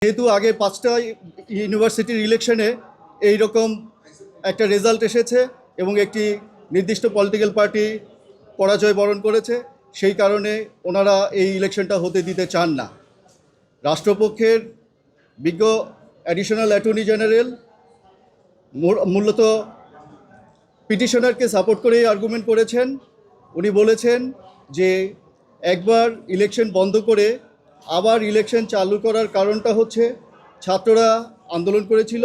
যেহেতু আগে 5টা ইউনিভার্সিটির ইলেকশনে এই রকম একটা রেজাল্ট এসেছে এবং একটি নির্দিষ্ট পলিটিক্যাল পার্টি পরাজয় বরণ করেছে, সেই কারণে ওনারা এই ইলেকশনটা হতে দিতে চান না। রাষ্ট্রপক্ষের বিজ্ঞ অ্যাডিশনাল অ্যাটর্নি জেনারেল মূলত পিটিশনারকে সাপোর্ট করেই আর্গুমেন্ট করেছেন। উনি বলেছেন যে একবার ইলেকশন বন্ধ করে আবার ইলেকশন চালু করার কারণটা হচ্ছে ছাত্ররা আন্দোলন করেছিল,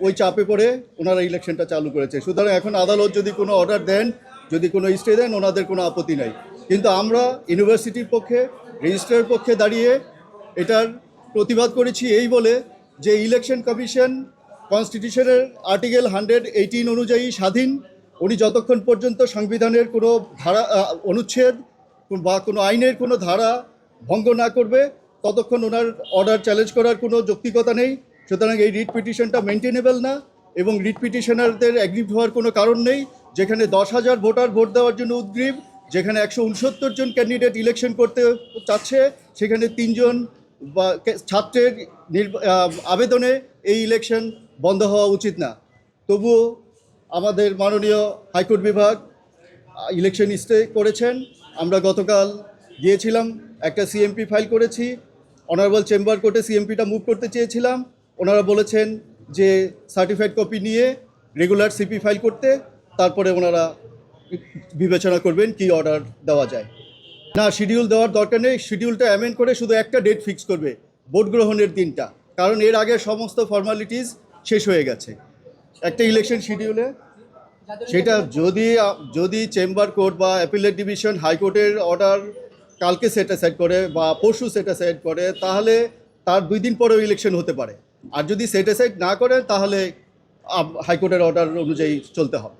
ওই চাপে পড়ে ওনারা ইলেকশনটা চালু করেছে। সুতরাং এখন আদালত যদি কোনো অর্ডার দেন, যদি কোনো স্টে দেন, ওনাদের কোনো আপত্তি নাই। কিন্তু আমরা ইউনিভার্সিটির পক্ষে, রেজিস্ট্রারের পক্ষে দাঁড়িয়ে এটার প্রতিবাদ করেছি এই বলে যে ইলেকশন কমিশন কনস্টিটিউশনের আর্টিকেল 118 অনুযায়ী স্বাধীন। উনি যতক্ষণ পর্যন্ত সংবিধানের কোনো ধারা অনুচ্ছেদ বা কোনো আইনের কোনো ধারা ভঙ্গ না করবে ততক্ষণ ওনার অর্ডার চ্যালেঞ্জ করার কোনো যৌক্তিকতা নেই। সুতরাং এই রিট পিটিশনটা মেনটেনেবল না এবং রিট পিটিশনারদের অ্যাগ্রিভ হওয়ার কোনো কারণ নেই। যেখানে 10,000 ভোটার ভোট দেওয়ার জন্য উদ্গ্রীব, যেখানে 169 জন ক্যান্ডিডেট ইলেকশন করতে চাচ্ছে, সেখানে 3 জন বা ছাত্রের আবেদনে এই ইলেকশন বন্ধ হওয়া উচিত না। তবুও আমাদের মাননীয় হাইকোর্ট বিভাগ ইলেকশন স্টে করেছেন। আমরা গতকাল গিয়েছিলাম, একটা সিএমপি ফাইল করেছি। অনারেবল চেম্বার কোর্টে সিএমপিটা মুভ করতে চেয়েছিলাম, ওনারা বলেছেন যে সার্টিফাইড কপি নিয়ে রেগুলার সিপি ফাইল করতে, তারপরে ওনারা বিবেচনা করবেন কি অর্ডার দেওয়া যায়। না, শিডিউল দেওয়ার দরকার নেই। শিডিউলটা অ্যামেন্ড করে শুধু একটা ডেট ফিক্স করবে, ভোট গ্রহণের দিনটা, কারণ এর আগে সমস্ত ফর্মালিটিস শেষ হয়ে গেছে একটা ইলেকশন শিডিউলে। সেটা যদি চেম্বার কোর্ট বা অ্যাপিলেট ডিভিশন হাইকোর্টের অর্ডার কালকে সেট অ্যাসাইড করে বা পরশু সেট অ্যাসাইড করে, তাহলে তার 2 দিন পরেও ইলেকশন হতে পারে। আর যদি সেট অ্যাসাইড না করে তাহলে হাইকোর্টের অর্ডার অনুযায়ী চলতে হবে।